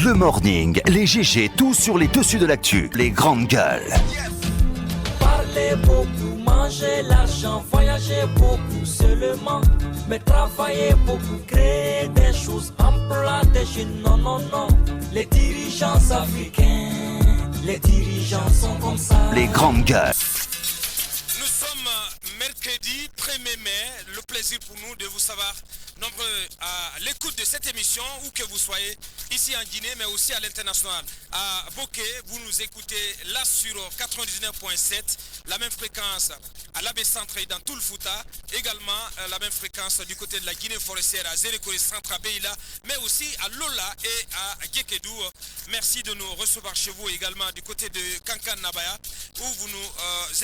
Le morning, les GG, tout sur les dessus de l'actu. Les grandes gueules. Parler beaucoup, manger l'argent, voyager beaucoup seulement. Mais travailler beaucoup, créer des choses, emploi des jeunes, non, non, non. Les dirigeants africains, les dirigeants sont comme ça. Les grandes gueules. Nous sommes mercredi 1er mai. Le plaisir pour nous de vous savoir nombreux à l'écoute de cette émission, où que vous soyez, ici en Guinée, mais aussi à l'international. À Bokeh, vous nous écoutez là sur 99.7, la même fréquence à l'Abbé Centre et dans tout le Fouta, également la même fréquence du côté de la Guinée forestière à Zérekore Centre à Beila, mais aussi à Lola et à Gekedou. Merci de nous recevoir chez vous également du côté de Kankan Nabaya, où vous nous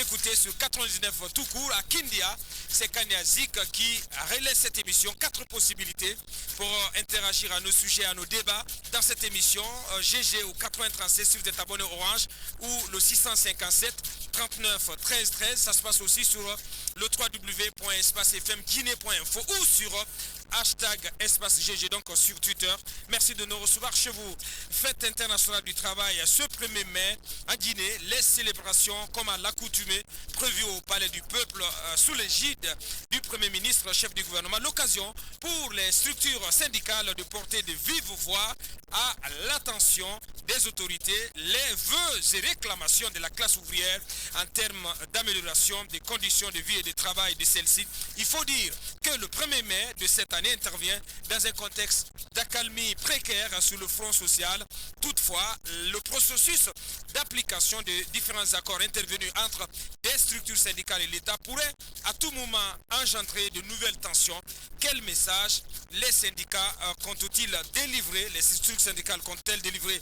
écoutez sur 99 tout court. À Kindia, c'est Kanya Zik qui relaie cette émission. 4 possibilités pour interagir à nos sujets, à nos débats dans cette émission. GG au 8036 si vous êtes abonné Orange, ou le 657 39 13 13. Ça se passe aussi sur le www.espacefmguinée.info ou sur hashtag espace GG, donc sur Twitter. Merci de nous recevoir chez vous. Fête internationale du travail ce 1er mai en Guinée. Les célébrations comme à l'accoutumée prévues au Palais du Peuple sous l'égide du Premier ministre, chef du gouvernement. L'occasion pour les structures syndicales de porter de vives voix à l'attention des autorités les vœux et réclamations de la classe ouvrière en termes d'amélioration des conditions de vie et de travail de celle-ci. Il faut dire que le 1er mai de cette année intervient dans un contexte d'accalmie précaire sur le front social. Toutefois, le processus d'application de différents accords intervenus entre des structures syndicales et l'État pourrait à tout moment engendrer de nouvelles tensions. Quel message les syndicats comptent-ils délivrer, les structures syndicales comptent-elles délivrer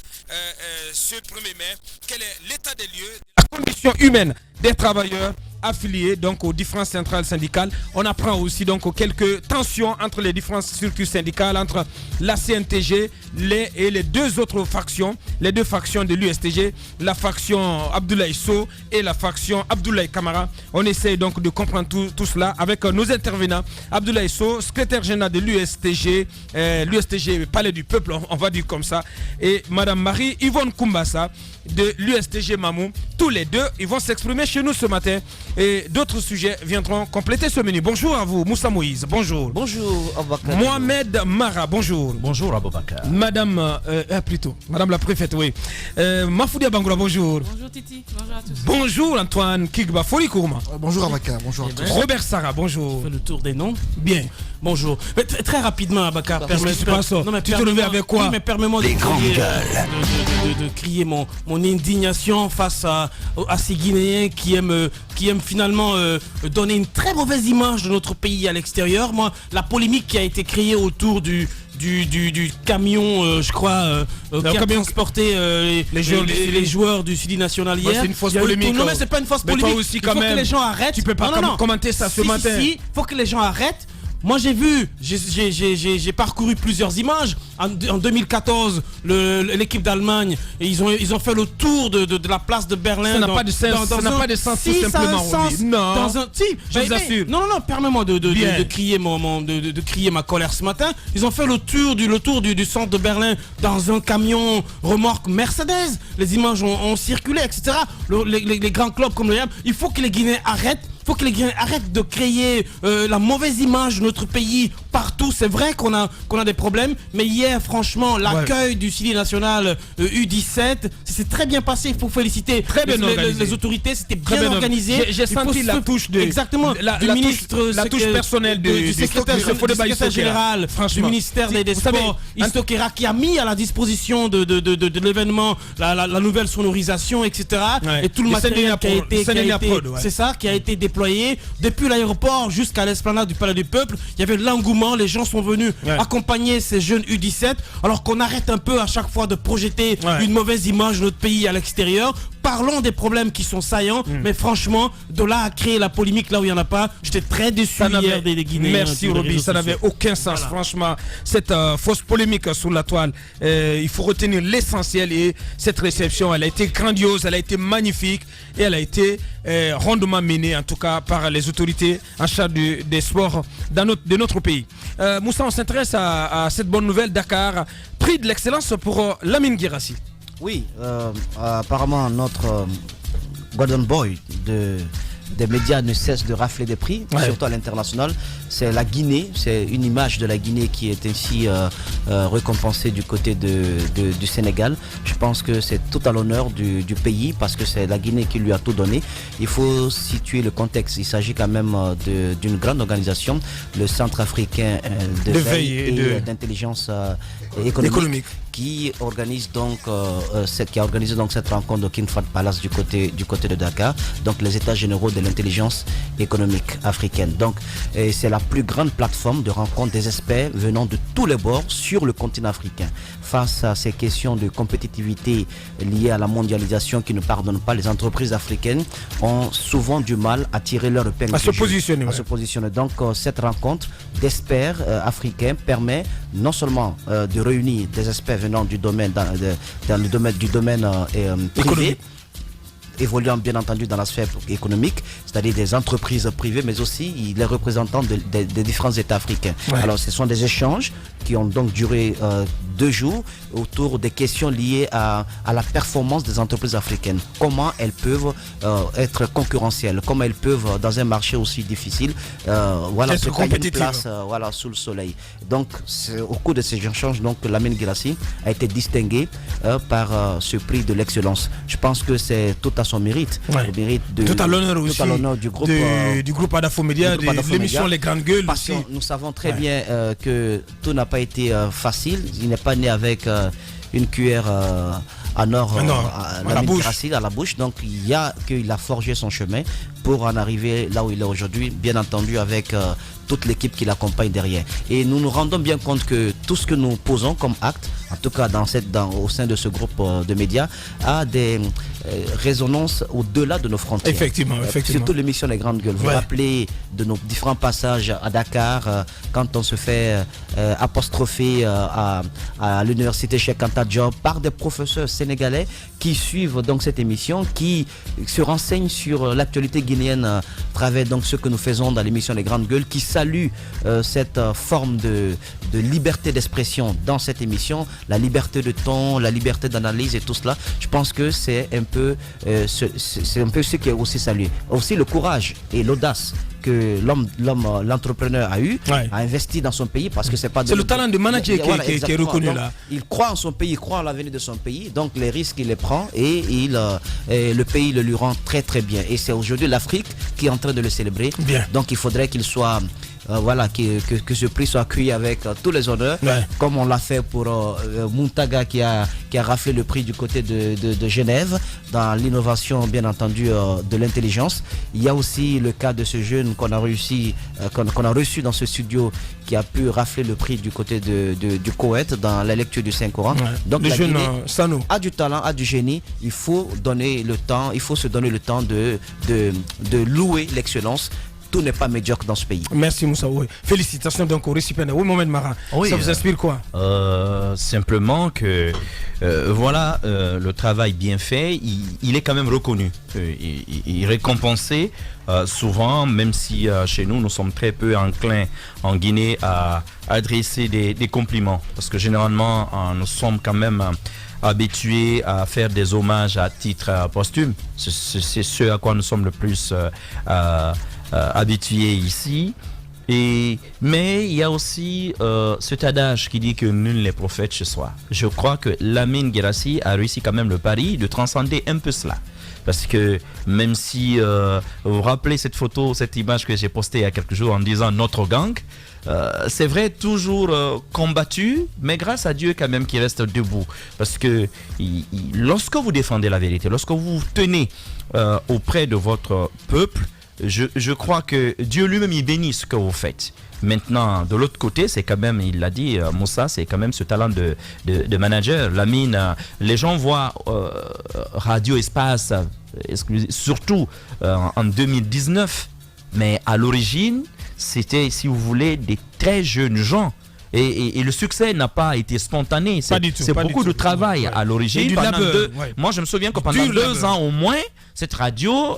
ce 1er mai? Quel est l'état des lieux, la condition humaine des travailleurs affiliés donc aux différentes centrales syndicales? On apprend aussi donc quelques tensions entre les différentes structures syndicales, entre la CNTG et les deux autres factions, les deux factions de l'USTG, la faction Abdoulaye Sow et la faction Abdoulaye Kamara. On essaie donc de comprendre tout cela avec nos intervenants. Abdoulaye Sow, secrétaire général de l'USTG, l'USTG Palais du Peuple, on va dire comme ça, et Madame Marie-Yvonne Koumbassa de l'USTG Mamou. Tous les deux, ils vont s'exprimer chez nous ce matin et d'autres sujets viendront compléter ce menu. Bonjour à vous, Moussa Moïse, bonjour. Bonjour, Aboubakar. Mohamed Mara, bonjour. Bonjour, Aboubakar. Madame, Madame la préfète, oui. Mafoudia Bangoura, bonjour. Bonjour Titi, bonjour à tous. Bonjour Antoine Kigba Foli Kourma. Bonjour Abakar, bonjour à tous. Robert Sarah, bonjour. On fait le tour des noms. Bien. Bonjour. Mais très rapidement, Abakar, Tu te levais avec quoi? Oui, mais permets-moi Les grandes gueules. de crier mon indignation face à ces Guinéens qui aiment finalement donner une très mauvaise image de notre pays à l'extérieur. Moi, la polémique qui a été créée autour du camion, je crois, qui a transporté les joueurs du Sidi National hier. C'est une fausse polémique. Non, mais c'est pas une fausse polémique. Aussi, il faut que les gens arrêtent. Tu peux pas commenter ça ce matin. Si, faut que les gens arrêtent. Moi j'ai vu, j'ai parcouru plusieurs images. En 2014, l'équipe d'Allemagne, ils ont fait le tour de la place de Berlin. Ça n'a pas de sens. Ça n'a pas de sens tout simplement. Non. Je vous assure. Non, permets-moi de crier ma colère ce matin. Ils ont fait le tour du centre de Berlin dans un camion remorque Mercedes. Les images ont circulé, etc. Les grands clubs comme le Real. Il faut que les Guinéens arrêtent. Il faut que les Guinéens arrêtent de créer la mauvaise image de notre pays partout. C'est vrai qu'on a des problèmes, mais hier, franchement, l'accueil du Sidi National U17, c'est très bien passé. Il faut féliciter les autorités. C'était bien organisé. J'ai senti la touche du ministre, la touche personnelle du secrétaire général du ministère des Sports, Istokera, qui a mis à la disposition de l'événement la nouvelle sonorisation, etc. Et tout le matériel qui a été déployé depuis l'aéroport jusqu'à l'esplanade du Palais du Peuple. Il y avait de l'engouement, les gens sont venus accompagner ces jeunes U17, alors qu'on arrête un peu à chaque fois de projeter une mauvaise image de notre pays à l'extérieur. parlons des problèmes qui sont saillants, mais franchement, de là à créer la polémique là où il n'y en a pas, j'étais très déçu hier des Guinéens. Merci Roby, ça n'avait aucun sens. Voilà. Franchement, cette fausse polémique sur la toile, il faut retenir l'essentiel et cette réception, elle a été grandiose, elle a été magnifique et elle a été rondement menée en tout cas par les autorités en charge des sports de notre pays. Moussa, on s'intéresse à cette bonne nouvelle. Dakar, prix de l'excellence pour Lamine Guirassy. Oui, apparemment notre Golden Boy des médias ne cesse de rafler des prix, surtout à l'international. C'est la Guinée, c'est une image de la Guinée qui est ainsi récompensée du côté du Sénégal. Je pense que c'est tout à l'honneur du pays parce que c'est la Guinée qui lui a tout donné. Il faut situer le contexte. Il s'agit quand même d'une grande organisation, le Centre africain de veille et d'intelligence économique. Qui organise donc qui a organisé donc cette rencontre au King Fahd Palace du côté de Dakar, donc les états généraux de l'intelligence économique africaine. Donc c'est la plus grande plateforme de rencontre des experts venant de tous les bords sur le continent africain. Face à ces questions de compétitivité liées à la mondialisation qui ne pardonnent pas, les entreprises africaines ont souvent du mal à tirer leur épingle à se positionner. Donc cette rencontre d'experts africains permet non seulement de réunir des experts venant du domaine privé, évoluant bien entendu dans la sphère économique, c'est-à-dire des entreprises privées, mais aussi les représentants des différents États africains. Alors ce sont des échanges qui ont donc duré 2 jours autour des questions liées à la performance des entreprises africaines. Comment elles peuvent être concurrentielles, comment elles peuvent dans un marché aussi difficile se tailler une place sous le soleil. Donc au cours de ces échanges, donc Lamine Guirassy a été distingué par ce prix de l'excellence. Je pense que c'est tout à son mérite. Tout à l'honneur aussi du groupe Adafo Média, de l'émission Les Grandes Gueules. Parce que nous savons très bien que tout n'a pas été facile. Il n'est pas né avec une cuillère en or à la bouche. Donc il a forgé son chemin pour en arriver là où il est aujourd'hui, bien entendu avec toute l'équipe qui l'accompagne derrière. Et nous nous rendons bien compte que tout ce que nous posons comme acte, en tout cas au sein de ce groupe de médias, a des résonances au-delà de nos frontières. Effectivement. Surtout l'émission Les Grandes Gueules. Vous vous rappelez de nos différents passages à Dakar, quand on se fait apostropher à l'université Cheikh Anta Diop par des professeurs sénégalais qui suivent donc cette émission, qui se renseignent sur l'actualité guinéenne à travers donc ce que nous faisons dans l'émission Les Grandes Gueules, qui saluent cette forme de liberté d'expression dans cette émission, la liberté de ton, la liberté d'analyse et tout cela. Je pense que c'est un peu ce qui est aussi salué. Aussi le courage et l'audace que l'entrepreneur a eu, a investi dans son pays, parce que c'est le talent de manager qui est reconnu. Donc, là. Il croit en son pays, il croit en l'avenir de son pays, donc les risques il les prend et le pays le lui rend très très bien. Et c'est aujourd'hui l'Afrique qui est en train de le célébrer. Bien. Donc il faudrait qu'il soit que ce prix soit accueilli avec tous les honneurs, comme on l'a fait pour Muntaga qui a raflé le prix du côté de Genève dans l'innovation bien entendu de l'intelligence. Il y a aussi le cas de ce jeune qu'on a reçu dans ce studio qui a pu rafler le prix du côté du Koweït dans la lecture du Saint-Coran. Donc le jeune Sano a du talent, a du génie. Il faut se donner le temps de louer l'excellence. Tout n'est pas médiocre dans ce pays. Merci Moussa. Félicitations donc au récipiendaire. Oui, Mohamed Marin. Ça vous inspire quoi? Simplement que le travail bien fait, il est quand même reconnu. Il est récompensé souvent, même si chez nous sommes très peu enclins en Guinée à adresser des compliments. Parce que généralement, nous sommes quand même habitués à faire des hommages à titre posthume. C'est ce à quoi nous sommes le plus habitués ici. Mais il y a aussi cet adage qui dit que nul n'est prophète chez soi. Je crois que Lamine Guirassy a réussi quand même le pari de transcender un peu cela. Parce que même si vous vous rappelez cette photo, cette image que j'ai postée il y a quelques jours en disant notre gang, c'est vrai, toujours combattu, mais grâce à Dieu quand même qui reste debout. Parce que lorsque vous défendez la vérité, lorsque vous vous tenez auprès de votre peuple, je crois que Dieu lui-même il bénit ce que vous faites. Maintenant, de l'autre côté, c'est quand même, il l'a dit, Moussa, c'est quand même ce talent de manager. Lamine, les gens voient Radio Espace, surtout en 2019, mais à l'origine, c'était, si vous voulez, des très jeunes gens. Et le succès n'a pas été spontané. C'est beaucoup de travail à l'origine. Moi, je me souviens que pendant 2 ans au moins, cette radio,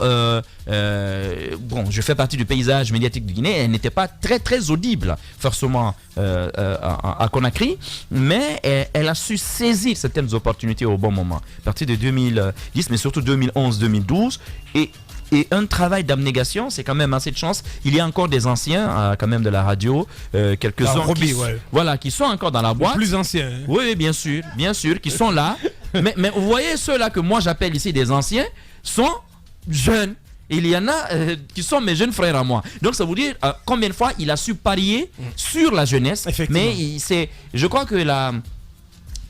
bon, je fais partie du paysage médiatique de Guinée, elle n'était pas très très audible, forcément, à Conakry, mais elle a su saisir certaines opportunités au bon moment. À partir de 2010, mais surtout 2011-2012, et un travail d'abnégation, c'est quand même assez de chance. Il y a encore des anciens quand même de la radio, quelques-uns qui sont encore dans la boîte. Les plus anciens. Hein. Oui, bien sûr, qui sont là. mais vous voyez, ceux-là que moi j'appelle ici des anciens sont jeunes. Il y en a qui sont mes jeunes frères à moi. Donc ça veut dire combien de fois il a su parier sur la jeunesse. Mais je crois que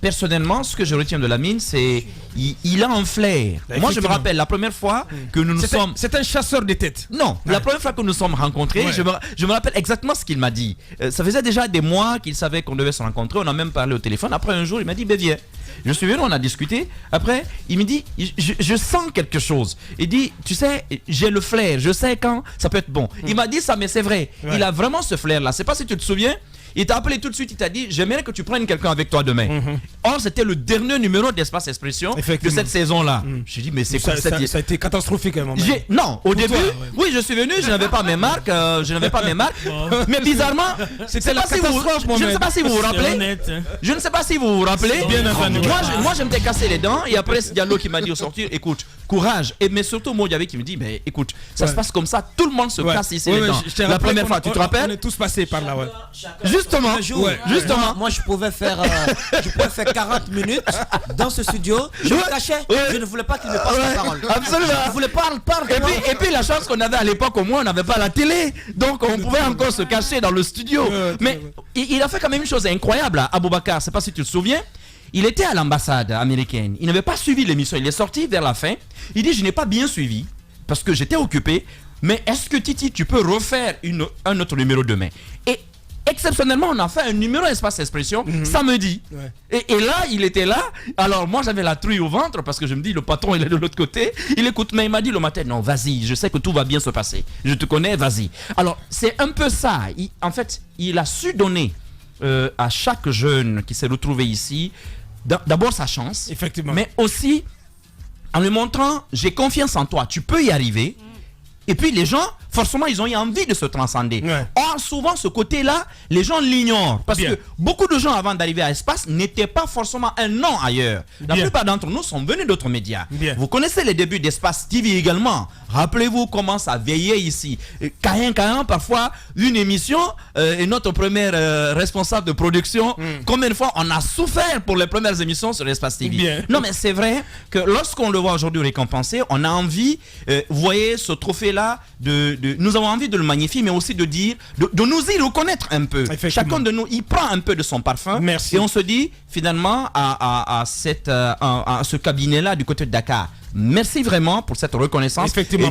personnellement, ce que je retiens de Lamine, c'est il a un flair. Moi, je me rappelle la première fois que nous nous sommes... C'est un chasseur de têtes. Non, la première fois que nous nous sommes rencontrés, je me rappelle exactement ce qu'il m'a dit. Ça faisait déjà des mois qu'il savait qu'on devait se rencontrer. On a même parlé au téléphone. Après, un jour, il m'a dit, viens. Je suis venu, on a discuté. Après, il me dit, je sens quelque chose. Il dit, tu sais, j'ai le flair. Je sais quand ça peut être bon. Il m'a dit ça, mais c'est vrai. Il a vraiment ce flair-là. C'est pas si tu te souviens. Il t'a appelé tout de suite, il t'a dit j'aimerais que tu prennes quelqu'un avec toi demain. Or c'était le dernier numéro d'Espace Expression de cette saison-là. J'ai dit mais c'est quoi ça a été catastrophique à un moment. Non, au début, oui, je suis venu, je n'avais pas mes marques, mais bizarrement, c'était la catastrophe. Je ne sais pas si vous vous rappelez. Je ne sais pas si vous vous rappelez. Moi, je m'étais cassé les dents et après c'est Diallo qui m'a dit au sortir, écoute, courage. Mais surtout Modiavé qui me dit mais écoute, ça se passe comme ça, tout le monde se casse ici les dents. La première fois, tu te rappelles? On est tous passés par là. Justement. Moi, je pouvais faire 40 minutes dans ce studio. Je me cachais. Je ne voulais pas qu'il me passe la parole. Absolument. Je voulais parler. Et puis la chance qu'on avait à l'époque, au moins, on n'avait pas la télé. Donc on pouvait encore se cacher dans le studio. Mais il a fait quand même une chose incroyable à Aboubacar. Je ne sais pas si tu te souviens. Il était à l'ambassade américaine. Il n'avait pas suivi l'émission. Il est sorti vers la fin. Il dit, je n'ai pas bien suivi parce que j'étais occupé. Mais est-ce que Titi, tu peux refaire un autre numéro demain? Et exceptionnellement, on a fait un numéro Espace Expression samedi. Et là, il était là. Alors moi, j'avais la trouille au ventre parce que je me dis, le patron, il est de l'autre côté. Il écoute, mais il m'a dit le matin, non, vas-y, je sais que tout va bien se passer. Je te connais, vas-y. Alors, c'est un peu ça. En fait, il a su donner à chaque jeune qui s'est retrouvé ici, d'abord sa chance. Effectivement. Mais aussi, en lui montrant, j'ai confiance en toi, tu peux y arriver. Et puis les gens, forcément, ils ont eu envie de se transcender. Or, souvent, ce côté-là, les gens l'ignorent. Parce que beaucoup de gens, avant d'arriver à Espace, n'étaient pas forcément un nom ailleurs. La plupart d'entre nous sont venus d'autres médias. Vous connaissez les débuts d'Espace TV également. Rappelez-vous comment ça veillait ici. Caïn, parfois, une émission, et notre première responsable de production, combien de fois on a souffert pour les premières émissions sur Espace TV. Non, mais c'est vrai que lorsqu'on le voit aujourd'hui récompensé, on a envie, vous voyez, ce trophée-là, nous avons envie de le magnifier, mais aussi de dire, de nous y reconnaître un peu. Chacun de nous, il prend un peu de son parfum. Et on se dit, finalement, à ce cabinet-là du côté de Dakar, merci vraiment pour cette reconnaissance. Effectivement, et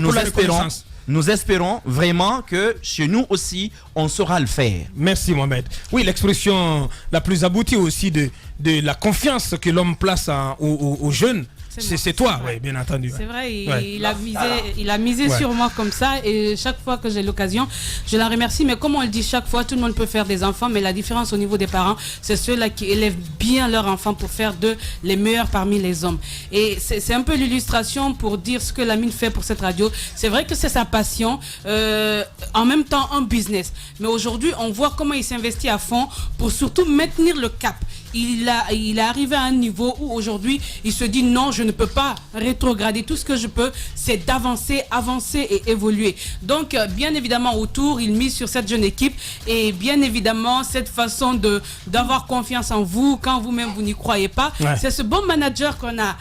nous espérons vraiment que chez nous aussi, on saura le faire. Merci Mohamed. Oui, l'expression la plus aboutie aussi de la confiance que l'homme place aux jeunes. C'est toi, oui, bien entendu. C'est vrai, il a misé sur moi comme ça et chaque fois que j'ai l'occasion, je la remercie. Mais comme on le dit chaque fois, tout le monde peut faire des enfants, mais la différence au niveau des parents, c'est ceux-là qui élèvent bien leurs enfants pour faire d'eux les meilleurs parmi les hommes. Et c'est un peu l'illustration pour dire ce que Lamine fait pour cette radio. C'est vrai que c'est sa passion, en même temps un business. Mais aujourd'hui, on voit comment il s'investit à fond pour surtout maintenir le cap. Il est arrivé à un niveau où aujourd'hui, il se dit non, je ne peux pas rétrograder. Tout ce que je peux, c'est d'avancer, avancer et évoluer. Donc, bien évidemment, autour, il mise sur cette jeune équipe et bien évidemment, cette façon d'avoir confiance en vous quand vous-même, vous n'y croyez pas. C'est ce bon manager qu'on a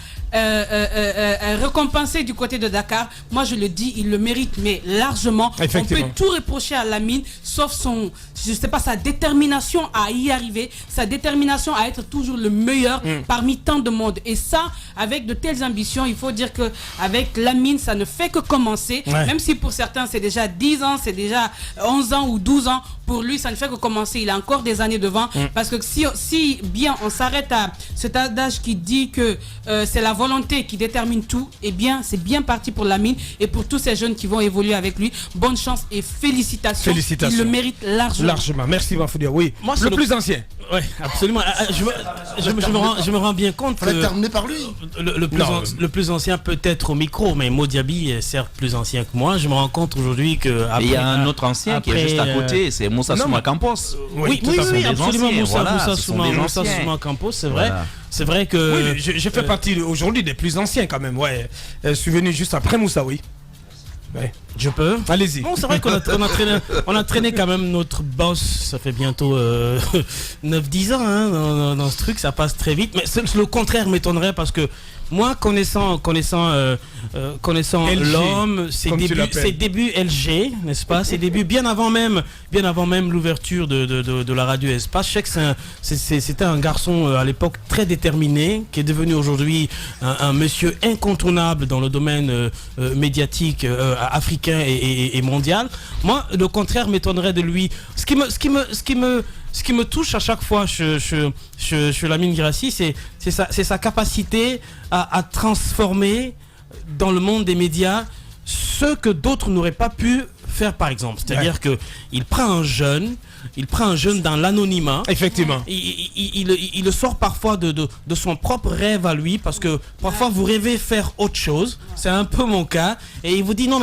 récompensé du côté de Dakar. Moi, je le dis, il le mérite, mais largement. On peut tout reprocher à Lamine, sauf sa détermination à y arriver, sa détermination à à être toujours le meilleur parmi tant de monde. Et ça, avec de telles ambitions, il faut dire qu'avec Lamine, ça ne fait que commencer. Même si pour certains, c'est déjà 10 ans, c'est déjà 11 ans ou 12 ans. Pour lui, ça ne fait que commencer. Il a encore des années devant. Parce que si bien on s'arrête à cet adage qui dit que c'est la volonté qui détermine tout, eh bien, c'est bien parti pour Lamine et pour tous ces jeunes qui vont évoluer avec lui. Bonne chance et félicitations. Il le mérite largement. Merci, Bafoudia. Oui, moi, le plus ancien. Oui, absolument. Je me rends bien compte que terminer par lui. Le plus ancien peut-être au micro, mais Modiaby est certes plus ancien que moi. Je me rends compte aujourd'hui que il y a un autre ancien qui est juste à côté, c'est Moussa Souma Campos. Oui, absolument. Moussa Souma Campos, c'est vrai. Voilà. C'est vrai que je fais partie aujourd'hui des plus anciens quand même. Ouais, je suis venu juste après Moussa, oui. Ouais. Je peux. Allez-y. Bon, c'est vrai qu'on a traîné quand même notre boss. Ça fait bientôt 9-10 ans dans ce truc. Ça passe très vite. Mais le contraire m'étonnerait parce que moi, connaissant l'homme, ses débuts LG, n'est-ce pas? Ses débuts bien avant même l'ouverture de la radio Espace. Je sais que c'était un garçon à l'époque très déterminé, qui est devenu aujourd'hui un monsieur incontournable dans le domaine médiatique africain et mondial. Moi, le contraire m'étonnerait de lui. Ce qui me touche à chaque fois chez Lamine Guirassy, c'est sa capacité à transformer dans le monde des médias ce que d'autres n'auraient pas pu faire, par exemple. C'est-à-dire qu'il prend un jeune dans l'anonymat. Effectivement. Il le sort parfois de son propre rêve à lui, parce que parfois vous rêvez faire autre chose. C'est un peu mon cas. Et il vous dit non,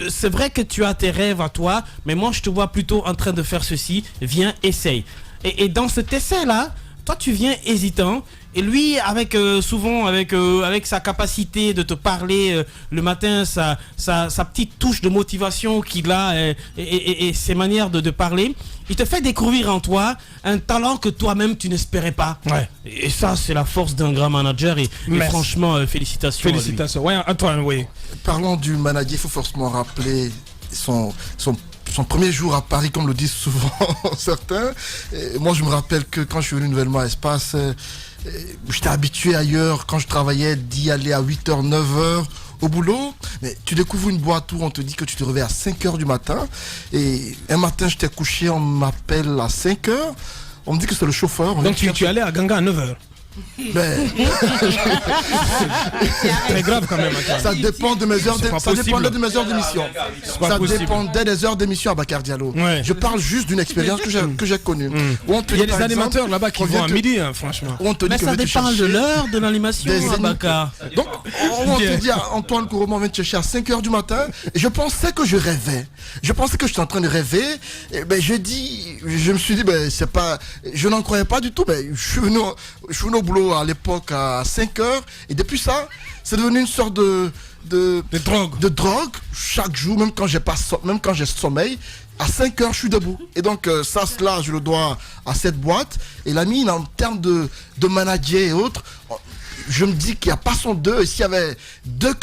c'est vrai que tu as tes rêves à toi, mais moi je te vois plutôt en train de faire ceci. Viens, essaye. Et dans cet essai-là, toi tu viens hésitant. Et lui, souvent avec sa capacité de te parler le matin, sa petite touche de motivation qu'il a et ses manières de parler, il te fait découvrir en toi un talent que toi-même tu n'espérais pas. Ouais. Et ça, c'est la force d'un grand manager. Et franchement, félicitations. Félicitations. Ouais, Antoine, oui. Parlons du manager, il faut forcément rappeler son premier jour à Paris, comme le disent souvent certains. Et moi, je me rappelle que quand je suis venu nouvellement à Espace, j'étais habitué ailleurs, quand je travaillais, d'y aller à 8h, 9h au boulot. Mais tu découvres une boîte où on te dit que tu te réveilles à 5h du matin. Et un matin, j'étais couché, on m'appelle à 5h. On me dit que c'est le chauffeur. Donc tu allais à Ganga à 9h. Ben... très grave quand même. Ça dépend de mes heures d'émission. Ça dépendait des heures d'émission à Bakar Diallo. Ouais. Je parle juste d'une expérience que j'ai connue. Il y a des animateurs là-bas qui vont à midi, franchement. Mais ça dépend de l'heure de l'animation à Bakar. Donc on te dit Antoine Kourouma vient te chercher à 5h du matin. Et je pensais que je rêvais. Je pensais que j'étais en train de rêver. Et ben je me suis dit je n'en croyais pas du tout. Je suis venu au boulot à l'époque à 5h et depuis ça c'est devenu une sorte de drogue chaque jour, même quand j'ai sommeil, à 5h je suis debout. Et donc cela je le dois à cette boîte. Et Lamine, en termes de manager et autres, je me dis qu'il n'y a pas son deux. Et s'il y avait deux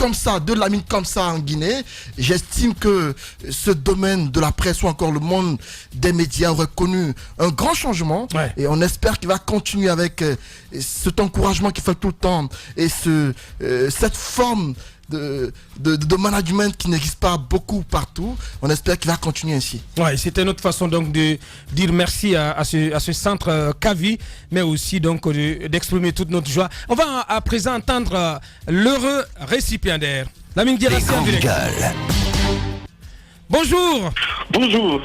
Lamine comme ça en Guinée, j'estime que ce domaine de la presse ou encore le monde des médias aurait connu un grand changement. Ouais. Et on espère qu'il va continuer avec cet encouragement qu'il fait tout le temps et cette forme de management qui n'existe pas beaucoup partout. On espère qu'il va continuer ainsi. Ouais, c'était notre façon donc de dire merci à ce centre Kavi, mais aussi donc d'exprimer toute notre joie. On va à présent entendre l'heureux récipiendaire. Lamine Guirassy en direct. Bonjour. Bonjour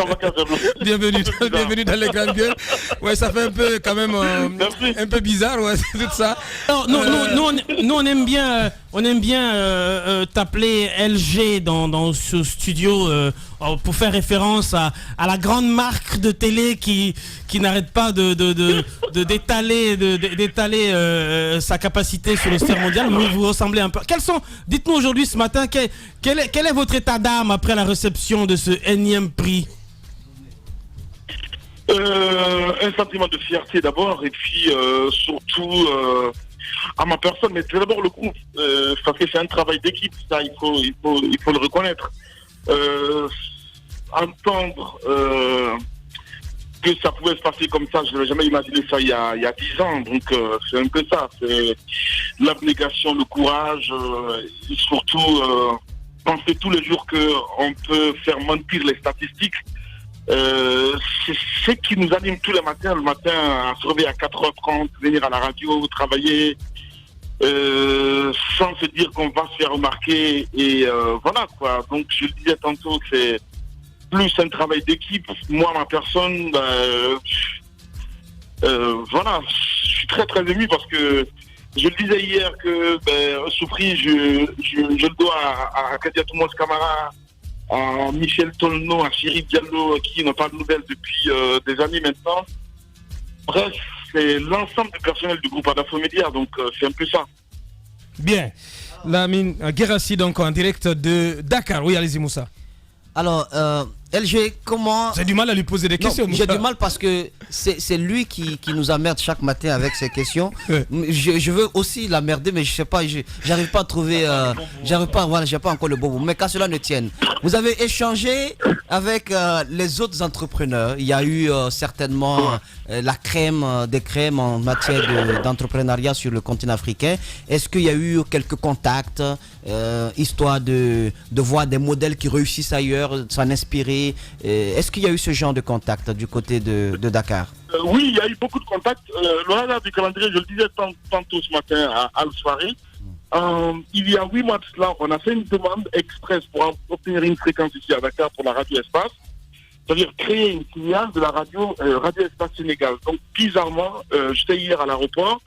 Avocat Diallo. Bienvenue dans les grandes gueules. Ouais, ça fait un peu quand même un peu bizarre, ouais, c'est tout ça. Nous on aime bien t'appeler LG dans ce studio pour faire référence à la grande marque de télé qui n'arrête pas d'étaler sa capacité sur le sphère mondial. Vous ressemblez un peu. Dites-nous aujourd'hui ce matin quel est votre état d'âme après la réception de ce énième prix? Un sentiment de fierté d'abord, et puis surtout à ma personne, mais c'est d'abord le groupe, parce que c'est un travail d'équipe, ça il faut le reconnaître. Entendre que ça pouvait se passer comme ça, je n'avais jamais imaginé ça il y a 10 ans. Donc c'est un peu ça, c'est l'abnégation, le courage, et surtout penser tous les jours qu'on peut faire mentir les statistiques. C'est ce qui nous anime tous les matins. Le matin, à se réveiller à 4h30, venir à la radio, travailler, sans se dire qu'on va se faire remarquer. Et voilà quoi. Donc je le disais tantôt, c'est plus un travail d'équipe. Moi, ma personne, voilà, je suis très très ému parce que je le disais hier que Soufri, je le dois à Kadia Toumos Camara, à Michel Tolno, à Chérif Diallo, qui n'ont pas de nouvelles depuis des années maintenant. Bref, c'est l'ensemble du personnel du groupe Adafo Média, donc c'est un peu ça. Bien. Lamine Guérassi, donc en direct de Dakar. Oui, allez-y Moussa. Alors, LG, comment... J'ai du mal à lui poser des questions. J'ai du mal parce que c'est lui qui nous emmerde chaque matin avec ses questions. Je veux aussi l'emmerder, mais je sais pas, j'arrive pas à trouver... voilà, j'ai pas encore le bon mot. Mais qu'à cela ne tienne, vous avez échangé avec les autres entrepreneurs. Il y a eu certainement la crème des crèmes en matière d'entrepreneuriat sur le continent africain. Est-ce qu'il y a eu quelques contacts, histoire de voir des modèles qui réussissent ailleurs, s'en inspirer? Est-ce qu'il y a eu ce genre de contact du côté de Dakar? Oui, il y a eu beaucoup de contacts. Le hasard du calendrier, je le disais tantôt ce matin à Al-Soirée. Il y a 8 mois de cela, on a fait une demande express pour obtenir une fréquence ici à Dakar pour la radio Espace. C'est-à-dire créer une filiale de la radio Espace Sénégal. Donc bizarrement, j'étais hier à l'aéroport.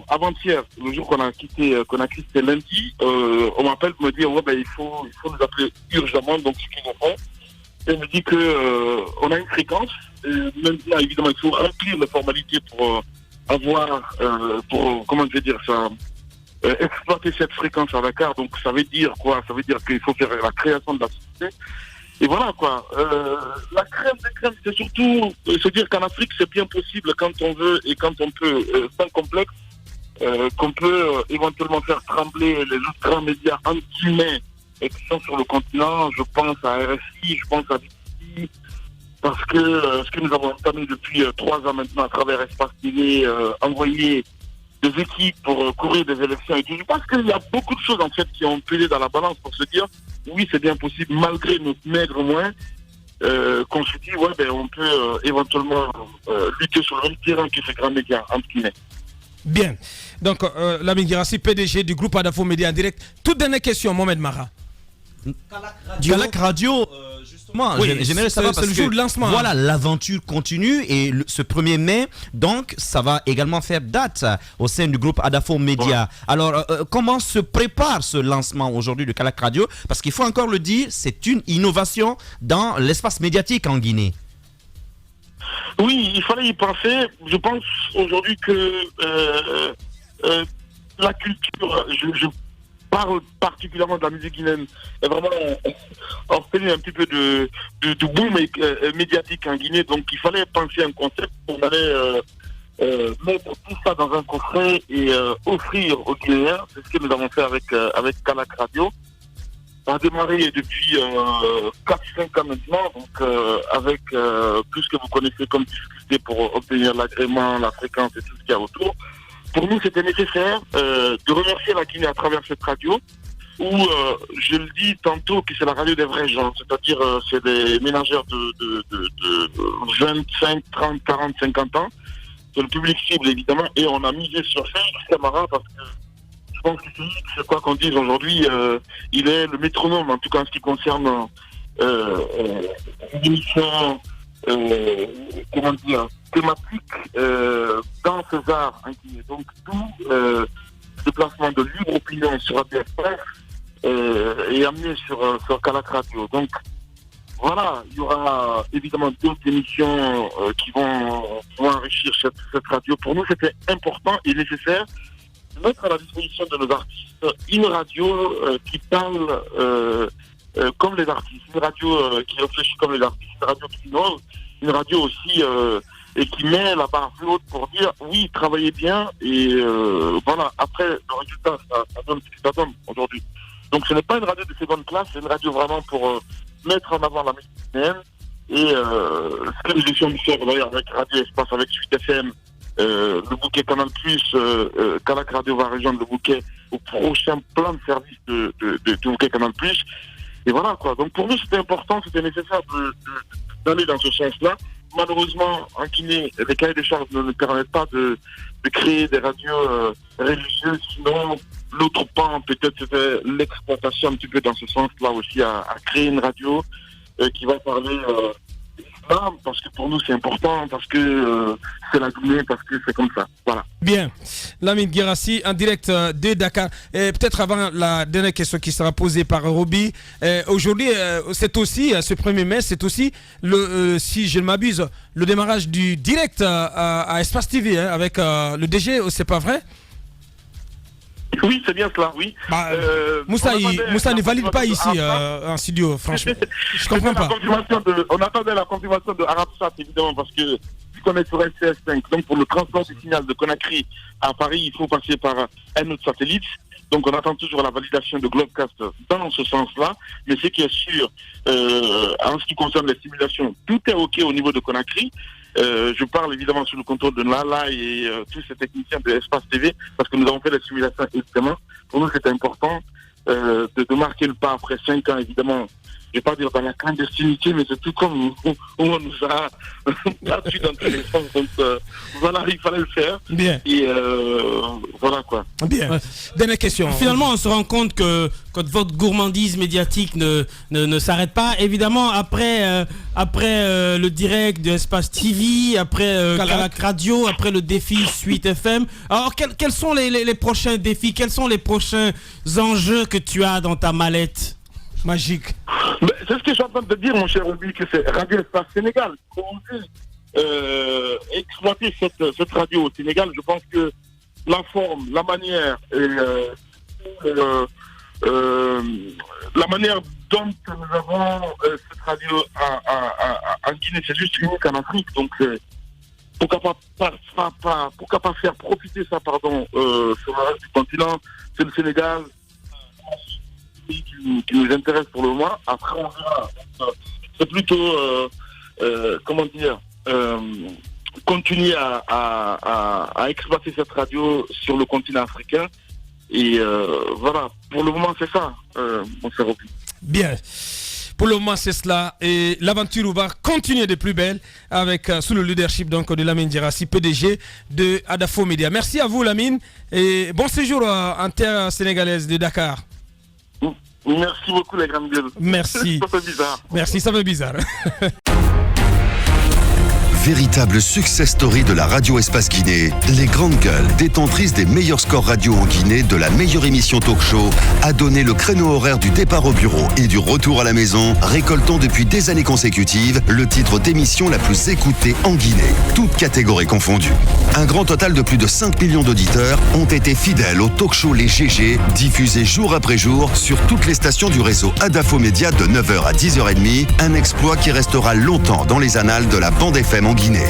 Avant-hier, le jour qu'on a quitté lundi, on m'appelle pour me dire il faut nous appeler urgemment, donc ce qu'ils ont fait. Et on me dit que on a une fréquence. Maintenant, évidemment, il faut remplir les formalités pour exploiter cette fréquence à Dakar. Donc ça veut dire quoi? Ça veut dire qu'il faut faire la création de la société. Et voilà quoi. La crème des crèmes, c'est surtout se dire qu'en Afrique, c'est bien possible quand on veut et quand on peut, sans complexe, qu'on peut éventuellement faire trembler les autres grands médias anti-humains qui sont sur le continent. Je pense à RFI, je pense à BBC, parce que ce que nous avons entamé depuis 3 ans maintenant à travers Espace TV, envoyer des équipes pour courir des élections et tout. Je pense qu'il y a beaucoup de choses en fait qui ont pesé dans la balance pour se dire oui, c'est bien possible, malgré notre maigre moyen, qu'on se dit on peut éventuellement lutter sur le même terrain que ces grands médias entre guillemets. Bien. Donc, Lamine Guérassi, PDG du groupe Adafo Média en direct. Toute dernière question, Mohamed Mara. Kalak Radio, justement, j'aimerais savoir parce le jour de lancement. Voilà, l'aventure continue et ce 1er mai, donc, ça va également faire date au sein du groupe Adafo Média. Ouais. Alors, comment se prépare ce lancement aujourd'hui de Kalak Radio? Parce qu'il faut encore le dire, c'est une innovation dans l'espace médiatique en Guinée. Oui, il fallait y penser. Je pense aujourd'hui que la culture, je parle particulièrement de la musique guinéenne, est vraiment obtenu un petit peu de boom médiatique en Guinée. Donc il fallait penser un concept pour aller mettre tout ça dans un coffret et offrir aux Guinéens. C'est ce que nous avons fait avec Kalak Radio. On a démarré depuis 4-5 ans maintenant, donc avec tout ce que vous connaissez comme difficulté pour obtenir l'agrément, la fréquence et tout ce qu'il y a autour. Pour nous, c'était nécessaire de remercier la Guinée à travers cette radio, où je le dis tantôt que c'est la radio des vrais gens, c'est-à-dire c'est des ménagères de 25, 30, 40, 50 ans. C'est le public cible, évidemment, et on a misé sur Chérif Camara parce que je pense que c'est quoi qu'on dise aujourd'hui, il est le métronome, en tout cas en ce qui concerne l'émission, thématique dans ces arts. Donc tout déplacement de libre opinion sur ADFR est amené sur Kalak Radio. Donc voilà, il y aura évidemment d'autres émissions qui vont enrichir cette radio. Pour nous, c'était important et nécessaire de mettre à la disposition de nos artistes une radio qui parle comme les artistes, une radio qui réfléchit comme les artistes, une radio qui innove, une radio aussi et qui met la barre plus haute pour dire oui, travaillez bien et voilà, après le résultat, ça donne ce que ça donne aujourd'hui. Donc ce n'est pas une radio de seconde classe, c'est une radio vraiment pour mettre en avant la musique guinéenne Et c'est l'édition du soir d'ailleurs avec Radio Espace, avec Suite FM, le bouquet Canal+, Calac Radio va rejoindre le bouquet au prochain plan de service du bouquet Canal+. Et voilà quoi. Donc pour nous c'était important, c'était nécessaire d'aller dans ce sens-là. Malheureusement, en Guinée, les cahiers de charges ne nous permettent pas de créer des radios religieuses. Sinon, l'autre pan, peut-être, c'était l'exploitation un petit peu dans ce sens-là aussi, à créer une radio qui va parler d'islam, parce que pour nous c'est important, parce que c'est la Guinée, parce que c'est comme ça. Voilà. Bien. Lamine Guérassi, en direct de Dakar. Et peut-être avant la dernière question qui sera posée par Roby. Aujourd'hui, c'est aussi, ce 1er mai, c'est aussi, si je ne m'abuse, le démarrage du direct à Espace TV avec le DG, c'est pas vrai? Oui, c'est bien cela, oui. Moussa ne valide pas ici en studio, franchement. Je comprends pas. On attendait la confirmation de Arabsat, évidemment, parce que vu qu'on est sur SCS5, donc pour le transport du signal de Conakry à Paris, il faut passer par un autre satellite. Donc on attend toujours la validation de Globecast dans ce sens-là. Mais ce qui est sûr, en ce qui concerne les simulations, tout est OK au niveau de Conakry. Je parle évidemment sous le contrôle de Nala et tous ces techniciens de Espace TV, parce que nous avons fait les simulations évidemment. Pour nous, c'est important de marquer le pas après 5 ans, évidemment. Je ne vais pas dire dans la clandestinité, mais c'est tout comme où on nous a battus dans tous les sens. Donc voilà, il fallait le faire. Bien. Et voilà quoi. Bien. Ouais. Dernière question. Finalement, on se rend compte que votre gourmandise médiatique ne s'arrête pas. Évidemment, après le direct de Espace TV, après Calac Radio, après le défi Suite FM. Alors, quels sont les prochains défis? Quels sont les prochains enjeux que tu as dans ta mallette magique? C'est ce que je suis en train de te dire, mon cher Obi, que c'est Radio Espace Sénégal. Comment exploiter cette radio au Sénégal? Je pense que la forme, la manière la manière dont nous avons cette radio en Guinée, c'est juste unique en Afrique. Donc pourquoi pas faire profiter ça, sur le reste du continent? C'est le Sénégal qui nous intéresse pour le moment. Après on verra. C'est plutôt continuer à exploiter cette radio sur le continent africain. Et voilà, pour le moment c'est ça, mon cher Roby. Bien. Pour le moment c'est cela, et l'aventure va continuer de plus belle avec sous le leadership donc de Lamine Guérassi, PDG de Adafo Media. Merci à vous Lamine et bon séjour en terre sénégalaise de Dakar. Merci beaucoup les grandes gueules. Merci. Ça fait bizarre. Merci, ça fait bizarre. Véritable success story de la radio Espace Guinée, les grandes gueules, détentrices des meilleurs scores radio en Guinée, de la meilleure émission talk show, a donné le créneau horaire du départ au bureau et du retour à la maison, récoltant depuis des années consécutives le titre d'émission la plus écoutée en Guinée, toutes catégories confondues. Un grand total de plus de 5 millions d'auditeurs ont été fidèles au talk show Les GG, diffusé jour après jour sur toutes les stations du réseau Adafo Média de 9h à 10h30, un exploit qui restera longtemps dans les annales de la bande FM en Guinée.